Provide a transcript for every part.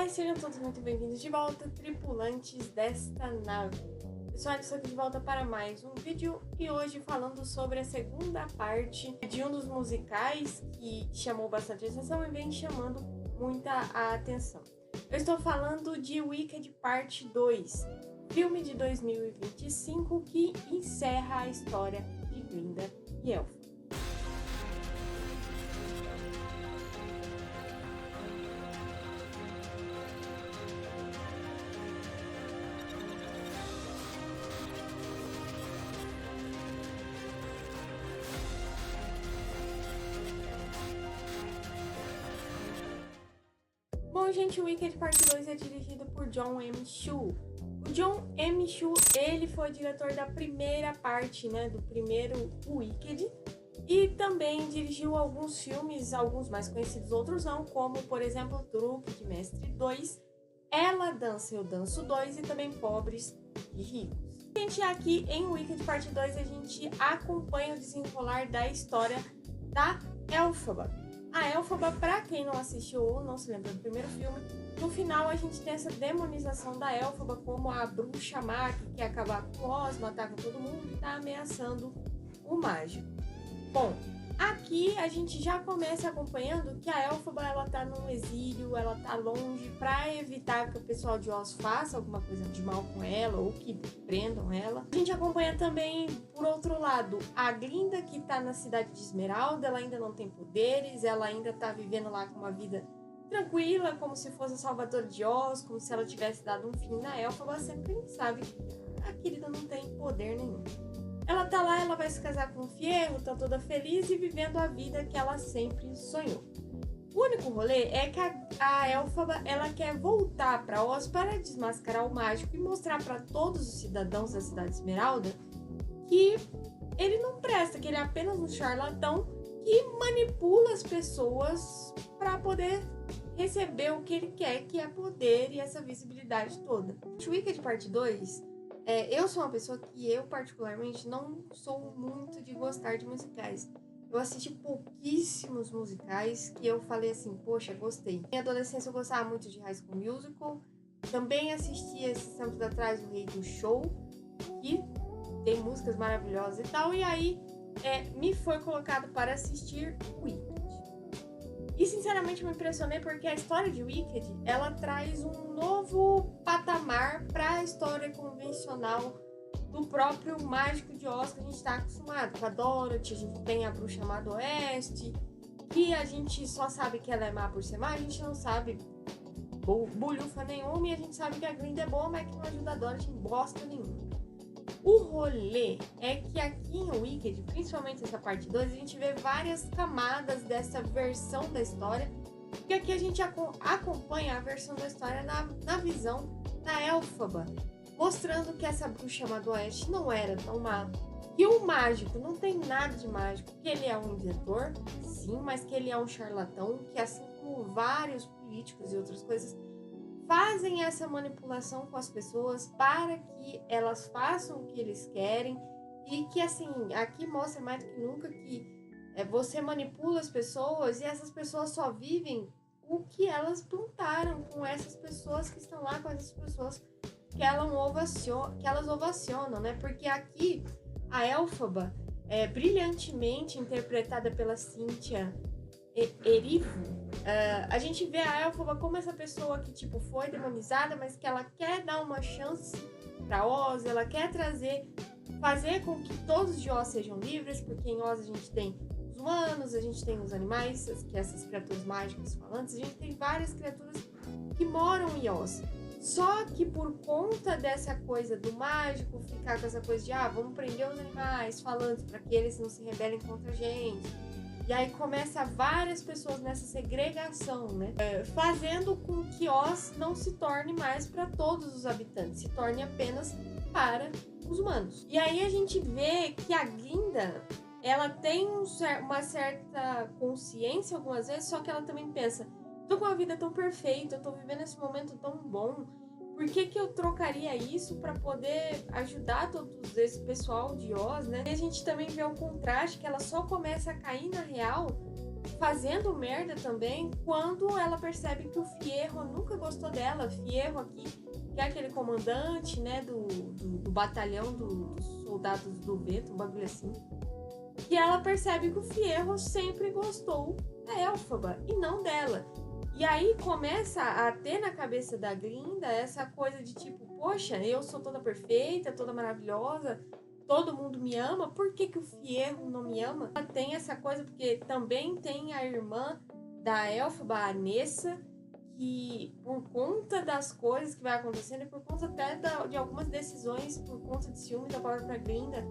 Olá, sejam todos muito bem-vindos de volta, tripulantes desta nave. Pessoal, estou aqui de volta para mais um vídeo e hoje falando sobre a segunda parte de um dos musicais que chamou bastante atenção e vem chamando muita atenção. Eu estou falando de Wicked Parte 2, filme de 2025 que encerra a história de Glinda e Elphaba. Bom, gente, o Wicked Parte 2 é dirigido por Jon M. Chu. O Jon M. Chu, ele foi diretor da primeira parte, do primeiro Wicked, e também dirigiu alguns filmes, alguns mais conhecidos, outros não, como, por exemplo, Truque de Mestre 2, Ela Dança, Eu Danço 2 e também Pobres e Ricos. Gente, aqui em Wicked Parte 2 a gente acompanha o desenrolar da história da Elphaba. A Elphaba, pra quem não assistiu ou não se lembra do primeiro filme, no final a gente tem essa demonização da Elphaba como a bruxa má que quer acabar com Oz, matar com todo mundo e tá ameaçando o mágico. Bom, aqui a gente já começa acompanhando que a Elphaba, ela tá num exílio, ela tá longe pra evitar que o pessoal de Oz faça alguma coisa de mal com ela ou que prendam ela. A gente acompanha também, por outro lado, a Glinda, que tá na cidade de Esmeralda, ela ainda não tem poderes, ela ainda tá vivendo lá com uma vida tranquila, como se fosse a salvadora de Oz, como se ela tivesse dado um fim na Elphaba, sendo que a gente sabe que a querida não tem poder nenhum. Ela tá lá, ela vai se casar com o Fierro, tá toda feliz e vivendo a vida que ela sempre sonhou. O único rolê é que a Elphaba, ela quer voltar pra Oz para desmascarar o mágico e mostrar para todos os cidadãos da cidade de Esmeralda que ele não presta, que ele é apenas um charlatão que manipula as pessoas para poder receber o que ele quer, que é poder e essa visibilidade toda. O Wicked Parte 2... eu sou uma pessoa que eu, particularmente, não sou muito de gostar de musicais. Eu assisti pouquíssimos musicais que eu falei assim, poxa, gostei. Na adolescência eu gostava muito de High School Musical. Também assisti esses tempos atrás o Rei do Show, que tem músicas maravilhosas e tal. E aí me foi colocado para assistir Wicked. E sinceramente me impressionei porque a história de Wicked, ela traz um novo patamar para a história convencional do próprio mágico de Oz que a gente está acostumado. Com a Dorothy, a gente tem a bruxa má do Oeste, que a gente só sabe que ela é má por ser má, a gente não sabe bolhufa nenhuma, e a gente sabe que a Glinda é boa, mas que não ajuda a Dorothy em bosta nenhuma. O rolê é que aqui em Wicked, principalmente essa parte 2, a gente vê várias camadas dessa versão da história, e aqui a gente acompanha a versão da história na visão da Elphaba, mostrando que essa bruxa má do Oeste não era tão má, que o mágico não tem nada de mágico, que ele é um inventor, sim, mas que ele é um charlatão, que assim como vários políticos e outras coisas, fazem essa manipulação com as pessoas para que elas façam o que eles querem e que, assim, aqui mostra mais do que nunca que você manipula as pessoas e essas pessoas só vivem o que elas plantaram com essas pessoas que estão lá, com essas pessoas que elas ovacionam, né? Porque aqui a Elphaba é brilhantemente interpretada pela Cynthia Erivo. A gente vê a Elphaba como essa pessoa que foi demonizada, mas que ela quer dar uma chance para Oz, ela quer fazer com que todos de Oz sejam livres, porque em Oz a gente tem os humanos, a gente tem os animais, que essas criaturas mágicas falantes, a gente tem várias criaturas que moram em Oz. Só que por conta dessa coisa do mágico ficar com essa coisa de vamos prender os animais falantes para que eles não se rebelem contra a gente. E aí começa várias pessoas nessa segregação, fazendo com que Oz não se torne mais para todos os habitantes, se torne apenas para os humanos. E aí a gente vê que a Glinda, ela tem uma certa consciência algumas vezes, só que ela também pensa, tô com uma vida tão perfeita, eu tô vivendo esse momento tão bom, por que eu trocaria isso para poder ajudar todo esse pessoal de Oz, E a gente também vê o contraste que ela só começa a cair na real fazendo merda também quando ela percebe que o Fierro nunca gostou dela. Fierro aqui, que é aquele comandante, né, do batalhão dos soldados do vento, um bagulho assim. E ela percebe que o Fierro sempre gostou da Elphaba e não dela. E aí começa a ter na cabeça da Glinda essa coisa de tipo, poxa, eu sou toda perfeita, toda maravilhosa, todo mundo me ama, por que que o Fierro não me ama? Ela tem essa coisa, porque também tem a irmã da Elphaba, a Nessa, que por conta das coisas que vai acontecendo e por conta até de algumas decisões, por conta de ciúme da própria Glinda,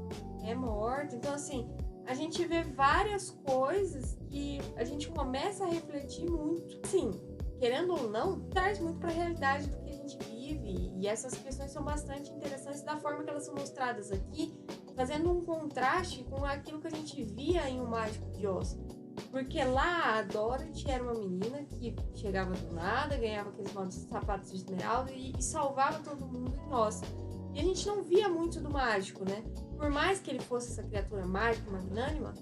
é morta. Então, assim, a gente vê várias coisas que a gente começa a refletir muito. Sim, querendo ou não, traz muito para a realidade do que a gente vive. E essas questões são bastante interessantes da forma que elas são mostradas aqui, fazendo um contraste com aquilo que a gente via em O Mágico de Oz. Porque lá a Dorothy era uma menina que chegava do nada, ganhava aqueles modos sapatos de esmeralda e salvava todo mundo em Oz. E a gente não via muito do mágico, né? Por mais que ele fosse essa criatura mágica, magnânima,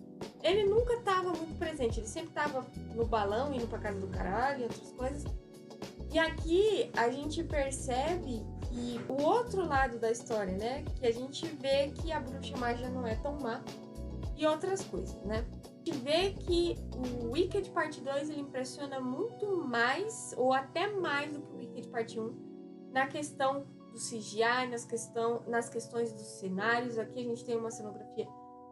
ele nunca estava muito presente. Ele sempre estava no balão, indo pra casa do caralho e outras coisas. E aqui a gente percebe que o outro lado da história, né? Que a gente vê que a bruxa má já não é tão má e outras coisas, né? A gente vê que o Wicked Parte 2 ele impressiona muito mais, ou até mais do que o Wicked Parte 1, na questão do CGI, nas questões dos cenários. Aqui a gente tem uma cenografia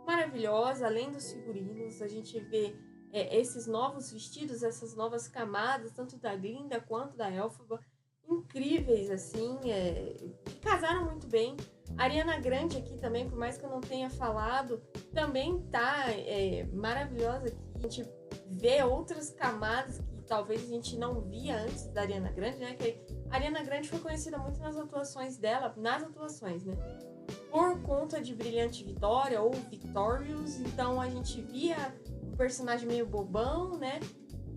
maravilhosa, além dos figurinos, a gente vê esses novos vestidos, essas novas camadas, tanto da Glinda quanto da Elphaba, incríveis, assim, que casaram muito bem. A Ariana Grande aqui também, por mais que eu não tenha falado, também tá maravilhosa aqui. A gente vê outras camadas que talvez a gente não via antes da Ariana Grande, né? Que a Ariana Grande foi conhecida muito nas atuações dela, né? Por conta de Brilhante Vitória ou Victorious, então a gente via um personagem meio bobão, né?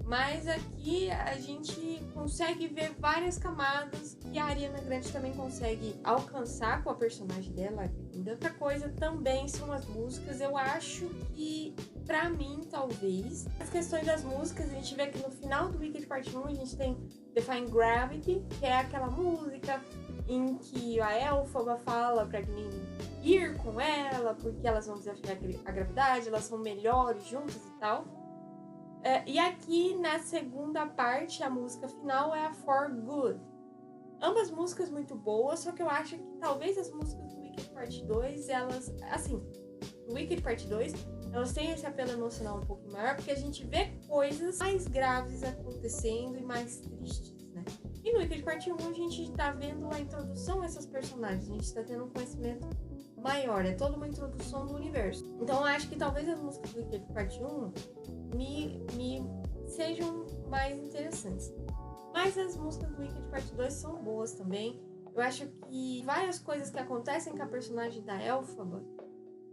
Mas aqui a gente consegue ver várias camadas e a Ariana Grande também consegue alcançar com a personagem dela. Outra coisa também são as músicas. Eu acho que, pra mim, talvez, as questões das músicas, a gente vê que no final do Wicked Part 1 a gente tem Defying Gravity, que é aquela música em que a Elphaba fala pra Glinda ir com ela, porque elas vão desafiar a gravidade, elas são melhores juntas e tal. E aqui, na segunda parte, a música final é a For Good. Ambas músicas muito boas, só que eu acho que talvez as músicas do Wicked Part 2, elas... Assim, no Wicked Part 2, elas têm esse apelo emocional um pouco maior, porque a gente vê coisas mais graves acontecendo e mais tristes, né? E no Wicked Part 1, a gente tá vendo a introdução a essas personagens, a gente tá tendo um conhecimento maior, é toda uma introdução do universo. Então eu acho que talvez as músicas do Wicked Part 1 me sejam mais interessantes. Mas as músicas do Wicked Part 2 são boas também. Eu acho que várias coisas que acontecem com a personagem da Elphaba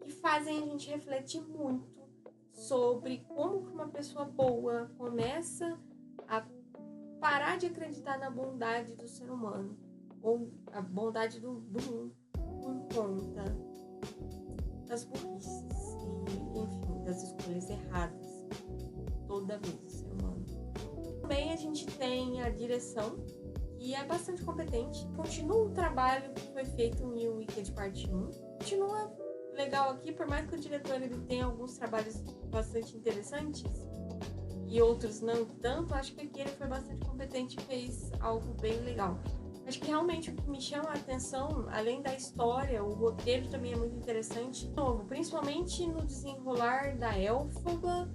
que fazem a gente refletir muito sobre como uma pessoa boa começa a parar de acreditar na bondade do ser humano ou a bondade do mundo por conta das burrices e, enfim, das escolhas erradas toda vez do ser humano. Também a gente tem a direção, que é bastante competente. Continua o trabalho que foi feito em Wicked Part 1. Continua legal aqui, por mais que o diretor ele tenha alguns trabalhos bastante interessantes e outros não tanto, acho que aqui ele foi bastante competente e fez algo bem legal. Acho que realmente o que me chama a atenção, além da história, o roteiro também é muito interessante. De novo, principalmente no desenrolar da Elphaba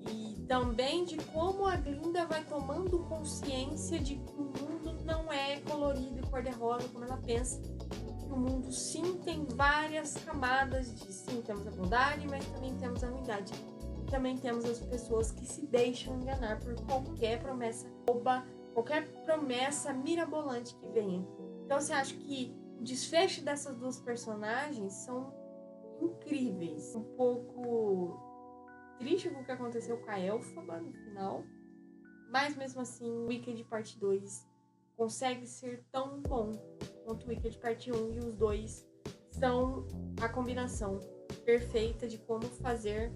e também de como a Glinda vai tomando consciência de que o mundo não é colorido e cor-de-rosa como ela pensa. Que o mundo sim tem várias camadas de sim, temos a bondade, mas também temos a ruindade. E também temos as pessoas que se deixam enganar por qualquer promessa boba, qualquer promessa mirabolante que venha. Então você acha que o desfecho dessas duas personagens são incríveis. Um pouco triste com o que aconteceu com a Elphaba no final, mas mesmo assim o Wicked Part 2 consegue ser tão bom quanto o Wicked Part 1 e os dois são a combinação perfeita de como fazer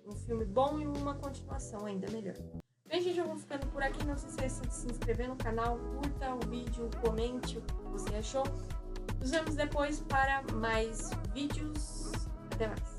Um filme bom e uma continuação ainda melhor. Bem, gente, eu vou ficando por aqui. Não se esqueça de se inscrever no canal, curta o vídeo, comente o que você achou. Nos vemos depois para mais vídeos. Até mais.